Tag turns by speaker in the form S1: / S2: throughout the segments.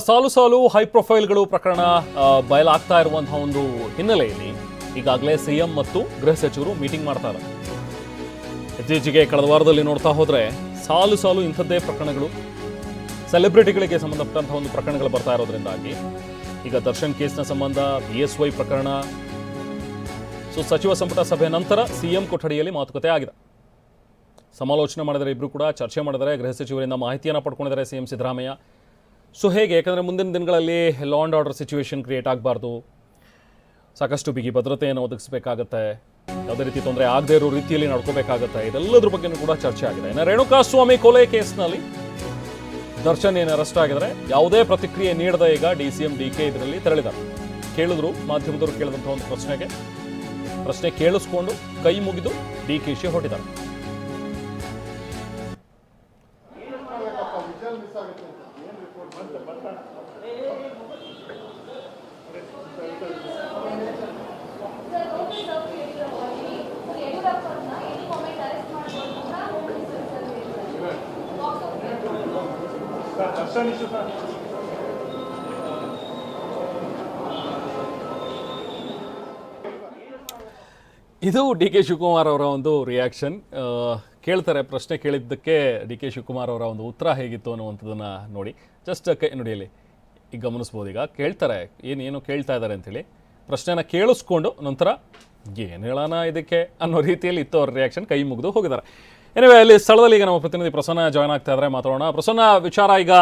S1: ಸಾಲು ಸಾಲು ಹೈ ಪ್ರೊಫೈಲ್ಗಳು ಪ್ರಕರಣ ಬಯಲಾಗ್ತಾ ಇರುವಂತಹ ಒಂದು ಹಿನ್ನೆಲೆಯಲ್ಲಿ ಈಗಾಗಲೇ ಸಿಎಂ ಮತ್ತು ಗೃಹ ಸಚಿವರು ಮೀಟಿಂಗ್ ಮಾಡ್ತಾರೆ. ಇತ್ತೀಚೆಗೆ ಕಳೆದ ವಾರದಲ್ಲಿ ನೋಡ್ತಾ ಹೋದ್ರೆ ಸಾಲು ಸಾಲು ಇಂಥದ್ದೇ ಪ್ರಕರಣಗಳು, ಸೆಲೆಬ್ರಿಟಿಗಳಿಗೆ ಸಂಬಂಧಪಟ್ಟಂತಹ ಒಂದು ಪ್ರಕರಣಗಳು ಬರ್ತಾ ಇರೋದ್ರಿಂದಾಗಿ ಈಗ ದರ್ಶನ್ ಕೇಸ್ನ ಸಂಬಂಧ BSY ಪ್ರಕರಣ, ಸಚಿವ ಸಂಪುಟ ಸಭೆ ನಂತರ ಸಿಎಂ ಕೊಠಡಿಯಲ್ಲಿ ಮಾತುಕತೆ ಆಗಿದೆ. ಸಮಾಲೋಚನೆ ಮಾಡಿದರೆ ಇಬ್ಬರು ಕೂಡ ಚರ್ಚೆ ಮಾಡಿದರೆ, ಗೃಹ ಸಚಿವರಿಂದ ಮಾಹಿತಿಯನ್ನು ಪಡ್ಕೊಂಡಿದ್ದಾರೆ ಸಿಎಂ ಸಿದ್ದರಾಮಯ್ಯ. ಹೇಗೆ, ಯಾಕಂದರೆ ಮುಂದಿನ ದಿನಗಳಲ್ಲಿ law and order situation create ಆಗಬಾರ್ದು, ಸಾಕಷ್ಟು ಬಿಗಿ ಭದ್ರತೆಯನ್ನು ಒದಗಿಸಬೇಕಾಗತ್ತೆ, ಯಾವುದೇ ರೀತಿ ತೊಂದರೆ ಆಗದೇ ಇರೋ ರೀತಿಯಲ್ಲಿ ನಡ್ಕೋಬೇಕಾಗತ್ತೆ, ಇದೆಲ್ಲದ್ರ ಬಗ್ಗೆನೂ ಕೂಡ ಚರ್ಚೆ ಆಗಿದೆ. ಇನ್ನು ರೇಣುಕಾಸ್ವಾಮಿ ಕೊಲೆ ಕೇಸ್ನಲ್ಲಿ ದರ್ಶನ್ ಏನು ಅರೆಸ್ಟ್ ಆಗಿದ್ದಾರೆ, ಯಾವುದೇ ಪ್ರತಿಕ್ರಿಯೆ ನೀಡದ ಈಗ DCM DK ಇದರಲ್ಲಿ ತೆರಳಿದ್ದಾರೆ. ಕೇಳಿದ್ರು, ಮಾಧ್ಯಮದವರು ಕೇಳಿದಂಥ ಒಂದು ಪ್ರಶ್ನೆ ಕೇಳಿಸ್ಕೊಂಡು ಕೈ ಮುಗಿದು DKಶಿ ಹೊರಟಿದ್ದಾರೆ. ಇದು DK ಶಿವಕುಮಾರ್ ಅವರ ಒಂದು ರಿಯಾಕ್ಷನ್. ಕೇಳ್ತಾರೆ, ಪ್ರಶ್ನೆ ಕೇಳಿದ್ದಕ್ಕೆ DK ಶಿವಕುಮಾರ್ ಅವರ ಒಂದು ಉತ್ತರ ಹೇಗಿತ್ತು ಅನ್ನುವಂಥದ್ದನ್ನು ನೋಡಿ. ಜಸ್ಟ್ ನೋಡಿ, ಅಲ್ಲಿ ಈಗ ಗಮನಿಸ್ಬೋದು. ಈಗ ಕೇಳ್ತಾರೆ, ಏನು ಕೇಳ್ತಾ ಇದ್ದಾರೆ ಅಂತೇಳಿ ಪ್ರಶ್ನೆನ ಕೇಳಿಸ್ಕೊಂಡು ನಂತರ ಏನು ಹೇಳೋಣ ಇದಕ್ಕೆ ಅನ್ನೋ ರೀತಿಯಲ್ಲಿ ಇತ್ತು ಅವ್ರ ರಿಯಾಕ್ಷನ್. ಕೈ ಮುಗಿದು ಹೋಗಿದ್ದಾರೆ. ಏನಿವೆ, ಅಲ್ಲಿ ಸ್ಥಳದಲ್ಲಿ ಈಗ ನಮ್ಮ ಪ್ರತಿನಿಧಿ ಪ್ರಸನ್ನ ಜಾಯ್ನ್ ಆಗ್ತಾ ಇದ್ದಾರೆ, ಮಾತಾಡೋಣ. ಪ್ರಸನ್ನ, ವಿಚಾರ ಈಗ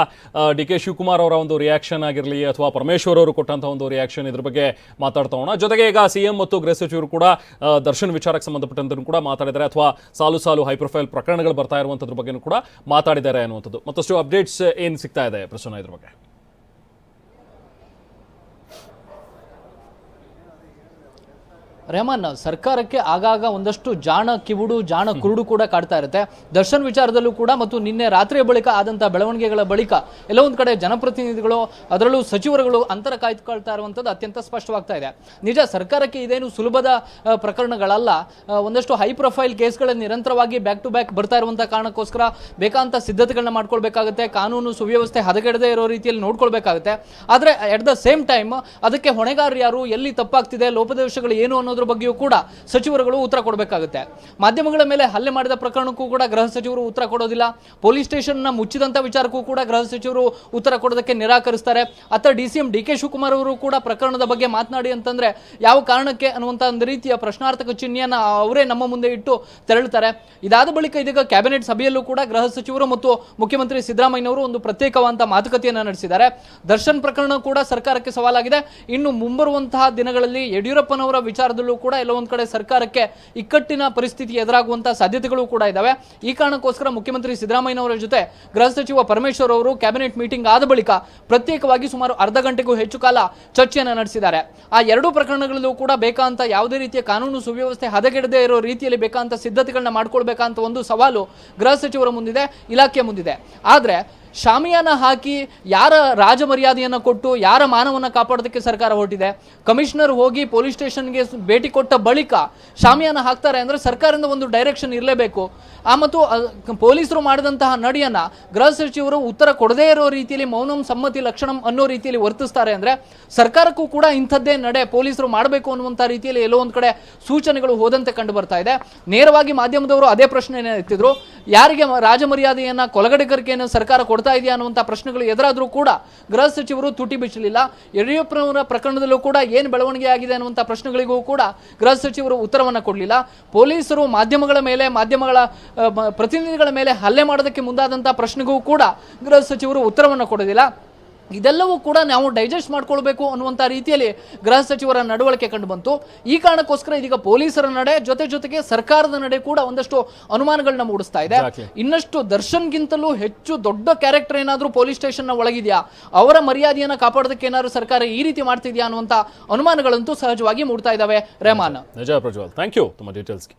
S1: DK ಶಿವಕುಮಾರ್ ಅವರ ಒಂದು ರಿಯಾಕ್ಷನ್ ಆಗಿರಲಿ ಅಥವಾ ಪರಮೇಶ್ವರ್ ಅವರು ಕೊಟ್ಟಂಥ ಒಂದು ರಿಯಾಕ್ಷನ್, ಇದ್ರ ಬಗ್ಗೆ ಮಾತಾಡ್ತಾ ಹೋಗೋಣ. ಜೊತೆಗೆ ಈಗ ಸಿಎಂ ಮತ್ತು ಗೃಹ ಸಚಿವರು ಕೂಡ ದರ್ಶನ್ ವಿಚಾರಕ್ಕೆ ಸಂಬಂಧಪಟ್ಟಂತೆ ಕೂಡ ಮಾತಾಡಿದ್ದಾರೆ, ಅಥವಾ ಸಾಲು ಸಾಲು ಹೈ ಪ್ರೊಫೈಲ್ ಪ್ರಕರಣಗಳು ಬರ್ತಾ ಇರುವಂಥದ್ರ ಬಗ್ಗೆನೂ ಕೂಡ ಮಾತಾಡಿದ್ದಾರೆ ಅನ್ನುವಂಥದ್ದು. ಮತ್ತಷ್ಟು ಅಪ್ಡೇಟ್ಸ್ ಏನು ಸಿಗ್ತಾ ಇದೆ ಪ್ರಸನ್ನ ಇದ್ರ ಬಗ್ಗೆ?
S2: ರೆಹಮಾನ್, ಸರ್ಕಾರಕ್ಕೆ ಆಗಾಗ ಒಂದಷ್ಟು ಜಾಣ ಕಿವುಡು ಜಾಣ ಕುರುಡು ಕೂಡ ಕಾಡ್ತಾ ಇರುತ್ತೆ. ದರ್ಶನ್ ವಿಚಾರದಲ್ಲೂ ಕೂಡ ಮತ್ತು ನಿನ್ನೆ ರಾತ್ರಿಯ ಬಳಿಕ ಆದಂಥ ಬೆಳವಣಿಗೆಗಳ ಬಳಿಕ ಎಲ್ಲ ಒಂದು ಕಡೆ ಜನಪ್ರತಿನಿಧಿಗಳು, ಅದರಲ್ಲೂ ಸಚಿವರುಗಳು ಅಂತರ ಕಾಯ್ದುಕೊಳ್ತಾ ಇರುವಂಥದ್ದು ಅತ್ಯಂತ ಸ್ಪಷ್ಟವಾಗ್ತಾ ಇದೆ. ನಿಜ, ಸರ್ಕಾರಕ್ಕೆ ಇದೇನು ಸುಲಭದ ಪ್ರಕರಣಗಳಲ್ಲ. ಒಂದಷ್ಟು ಹೈ ಪ್ರೊಫೈಲ್ ಕೇಸ್ಗಳನ್ನು ನಿರಂತರವಾಗಿ ಬ್ಯಾಕ್ ಟು ಬ್ಯಾಕ್ ಬರ್ತಾ ಇರುವಂಥ ಕಾರಣಕ್ಕೋಸ್ಕರ ಬೇಕಾದಂಥ ಸಿದ್ಧತೆಗಳನ್ನ ಮಾಡ್ಕೊಳ್ಬೇಕಾಗುತ್ತೆ, ಕಾನೂನು ಸುವ್ಯವಸ್ಥೆ ಹದಗೆಡದೇ ಇರೋ ರೀತಿಯಲ್ಲಿ ನೋಡ್ಕೊಳ್ಬೇಕಾಗುತ್ತೆ. ಆದರೆ ಅಟ್ ದ ಸೇಮ್ ಟೈಮ್ ಅದಕ್ಕೆ ಹೊಣೆಗಾರರು ಯಾರು, ಎಲ್ಲಿ ತಪ್ಪಾಗ್ತಿದೆ, ಲೋಪದೋಷಗಳು ಏನು ಅನ್ನೋದ್ರ ಬಗ್ಗೆಯೂ ಕೂಡ ಸಚಿವರುಗಳು ಉತ್ತರ ಕೊಡಬೇಕಾಗುತ್ತೆ. ಮಾಧ್ಯಮಗಳ ಮೇಲೆ ಹಲ್ಲೆ ಮಾಡಿದ ಪ್ರಕರಣಕ್ಕೂ ಕೂಡ ಗೃಹ ಸಚಿವರು ಉತ್ತರ ಕೊಡೋದಿಲ್ಲ. ಪೊಲೀಸ್ ಸ್ಟೇಷನ್ ಮುಚ್ಚಿದಂತ ವಿಚಾರಕ್ಕೂ ಕೂಡ ಗೃಹ ಸಚಿವರು ಉತ್ತರ ಕೊಡೋದಕ್ಕೆ ನಿರಾಕರಿಸ್ತಾರೆ. ಅತ್ತ DCM DK ಶಿವಕುಮಾರ್ ಅವರು ಕೂಡ ಪ್ರಕರಣದ ಬಗ್ಗೆ ಮಾತನಾಡಿ ಅಂತಂದ್ರೆ ಯಾವ ಕಾರಣಕ್ಕೆ ಅನ್ನುವಂತ ಒಂದು ರೀತಿಯ ಪ್ರಶ್ನಾರ್ಥಕ ಚಿಹ್ನೆಯನ್ನ ಅವರೇ ನಮ್ಮ ಮುಂದೆ ಇಟ್ಟು ತೆರಳುತ್ತಾರೆ. ಇದಾದ ಬಳಿಕ ಇದೀಗ ಕ್ಯಾಬಿನೆಟ್ ಸಭೆಯಲ್ಲೂ ಕೂಡ ಗೃಹ ಸಚಿವರು ಮತ್ತು ಮುಖ್ಯಮಂತ್ರಿ ಸಿದ್ದರಾಮಯ್ಯನವರು ಒಂದು ಪ್ರತ್ಯೇಕವಾದಂತಹ ಮಾತುಕತೆಯನ್ನು ನಡೆಸಿದ್ದಾರೆ. ದರ್ಶನ್ ಪ್ರಕರಣ ಕೂಡ ಸರ್ಕಾರಕ್ಕೆ ಸವಾಲಾಗಿದೆ. ಇನ್ನು ಮುಂಬರುವಂತಹ ದಿನಗಳಲ್ಲಿ ಯಡಿಯೂರಪ್ಪನವರ ವಿಚಾರದಲ್ಲಿ ಕೂಡ ಎಲ್ಲ ಒಂದ್ ಕಡೆ ಸರ್ಕಾರಕ್ಕೆ ಇಕ್ಕಟ್ಟಿನ ಪರಿಸ್ಥಿತಿ ಎದುರಾಗುವಂತಹ ಸಾಧ್ಯತೆಗಳು ಕೂಡ ಇದಾವೆ. ಈ ಕಾರಣಕ್ಕೋಸ್ಕರ ಮುಖ್ಯಮಂತ್ರಿ ಸಿದ್ದರಾಮಯ್ಯನವರ ಜೊತೆ ಗೃಹ ಸಚಿವ ಪರಮೇಶ್ವರ್ ಅವರು ಕ್ಯಾಬಿನೆಟ್ ಮೀಟಿಂಗ್ ಆದ ಬಳಿಕ ಪ್ರತ್ಯೇಕವಾಗಿ ಸುಮಾರು ಅರ್ಧ ಗಂಟೆಗೂ ಹೆಚ್ಚು ಕಾಲ ಚರ್ಚೆಯನ್ನು ನಡೆಸಿದ್ದಾರೆ. ಆ ಎರಡೂ ಪ್ರಕರಣಗಳಲ್ಲೂ ಕೂಡ ಬೇಕಾದಂತ ಯಾವುದೇ ರೀತಿಯ ಕಾನೂನು ಸುವ್ಯವಸ್ಥೆ ಹದಗೆಡದೇ ಇರೋ ರೀತಿಯಲ್ಲಿ ಬೇಕಾದಂತ ಸಿದ್ಧತೆಗಳನ್ನ ಮಾಡ್ಕೊಳ್ಬೇಕಂತ ಒಂದು ಸವಾಲು ಗೃಹ ಸಚಿವರ ಮುಂದಿದೆ, ಇಲಾಖೆ ಮುಂದಿದೆ. ಆದ್ರೆ ಶಾಮಿಯಾನ ಹಾಕಿ ಯಾರ ರಾಜ ಮರ್ಯಾದೆಯನ್ನು ಕೊಟ್ಟು ಯಾರ ಮಾನವನ್ನ ಕಾಪಾಡೋದಕ್ಕೆ ಸರ್ಕಾರ ಹೊರಟಿದೆ? ಕಮಿಷನರ್ ಹೋಗಿ ಪೊಲೀಸ್ ಸ್ಟೇಷನ್ಗೆ ಭೇಟಿ ಕೊಟ್ಟ ಬಳಿಕ ಶಾಮಿಯಾನ ಹಾಕ್ತಾರೆ ಅಂದ್ರೆ ಸರ್ಕಾರದಿಂದ ಒಂದು ಡೈರೆಕ್ಷನ್ ಇರಲೇಬೇಕು. ಮತ್ತು ಪೊಲೀಸರು ಮಾಡಿದಂತಹ ನಡೆಯನ್ನ ಗೃಹ ಸಚಿವರು ಉತ್ತರ ಕೊಡದೇ ಇರೋ ರೀತಿಯಲ್ಲಿ ಮೌನಂ ಸಮ್ಮತಿ ಲಕ್ಷಣಂ ಅನ್ನೋ ರೀತಿಯಲ್ಲಿ ವರ್ತಿಸ್ತಾರೆ ಅಂದ್ರೆ ಸರ್ಕಾರಕ್ಕೂ ಕೂಡ ಇಂಥದ್ದೇ ನಡೆ ಪೊಲೀಸರು ಮಾಡಬೇಕು ಅನ್ನುವಂಥ ರೀತಿಯಲ್ಲಿ ಎಲ್ಲೋ ಒಂದು ಕಡೆ ಸೂಚನೆಗಳು ಹೋದಂತೆ ಕಂಡು ಬರ್ತಾ ಇದೆ. ನೇರವಾಗಿ ಮಾಧ್ಯಮದವರು ಅದೇ ಪ್ರಶ್ನೆಯನ್ನು ಎತ್ತಿದ್ರು, ಯಾರಿಗೆ ರಾಜ ಮರ್ಯಾದೆಯನ್ನ ಕೊಲಗಡೆಗರಿಕೆಯನ್ನು ಸರ್ಕಾರ ಕೊಡ್ತಾ ಇದೆಯಾ ಅನ್ನುವಂಥ ಪ್ರಶ್ನೆಗಳು ಎದುರಾದ್ರೂ ಕೂಡ ಗೃಹ ಸಚಿವರು ತುಟಿ ಬಿಚ್ಚಲಿಲ್ಲ. ಯಡಿಯೂರಪ್ಪನವರ ಪ್ರಕರಣದಲ್ಲೂ ಕೂಡ ಏನು ಬೆಳವಣಿಗೆ ಆಗಿದೆ ಅನ್ನುವಂಥ ಪ್ರಶ್ನೆಗಳಿಗೂ ಕೂಡ ಗೃಹ ಸಚಿವರು ಉತ್ತರವನ್ನು ಕೊಡಲಿಲ್ಲ. ಪೊಲೀಸರು ಮಾಧ್ಯಮಗಳ ಮೇಲೆ, ಮಾಧ್ಯಮಗಳ ಪ್ರತಿನಿಧಿಗಳ ಮೇಲೆ ಹಲ್ಲೆ ಮಾಡೋದಕ್ಕೆ ಮುಂದಾದಂತಹ ಪ್ರಶ್ನೆಗೂ ಕೂಡ ಗೃಹ ಸಚಿವರು ಉತ್ತರವನ್ನು ಕೊಡೋದಿಲ್ಲ. ಇದೆಲ್ಲವೂ ಕೂಡ ನಾವು ಡೈಜೆಸ್ಟ್ ಮಾಡ್ಕೊಳ್ಬೇಕು ಅನ್ನುವಂಥ ರೀತಿಯಲ್ಲಿ ಗೃಹ ಸಚಿವರ ನಡವಳಿಕೆ ಕಂಡು ಬಂತು. ಈ ಕಾರಣಕ್ಕೋಸ್ಕರ ಇದೀಗ ಪೊಲೀಸರ ನಡೆ ಜೊತೆಗೆ ಸರ್ಕಾರದ ನಡೆ ಕೂಡ ಒಂದಷ್ಟು ಅನುಮಾನಗಳನ್ನ ಮೂಡಿಸ್ತಾ ಇದೆ. ಇನ್ನಷ್ಟು ದರ್ಶನ್ಗಿಂತಲೂ ಹೆಚ್ಚು ದೊಡ್ಡ ಕ್ಯಾರೆಕ್ಟರ್ ಏನಾದರೂ ಪೊಲೀಸ್ ಸ್ಟೇಷನ್ ಒಳಗಿದೆಯಾ, ಅವರ ಮರ್ಯಾದೆಯನ್ನು ಕಾಪಾಡೋದಕ್ಕೆ ಏನಾದರೂ ಸರ್ಕಾರ ಈ ರೀತಿ ಮಾಡ್ತಿದ್ಯಾ ಅನ್ನುವಂಥ ಅನುಮಾನಗಳಂತೂ ಸಹಜವಾಗಿ ಮೂಡ್ತಾ ಇದ್ದಾವೆ. ರೆಹಮಾನ್,
S1: ನಿಜ ಪ್ರಜ್ವಲ್, ಥ್ಯಾಂಕ್ ಯು ತುಂಬ ಡೀಟೇಲ್ಸ್ಗೆ.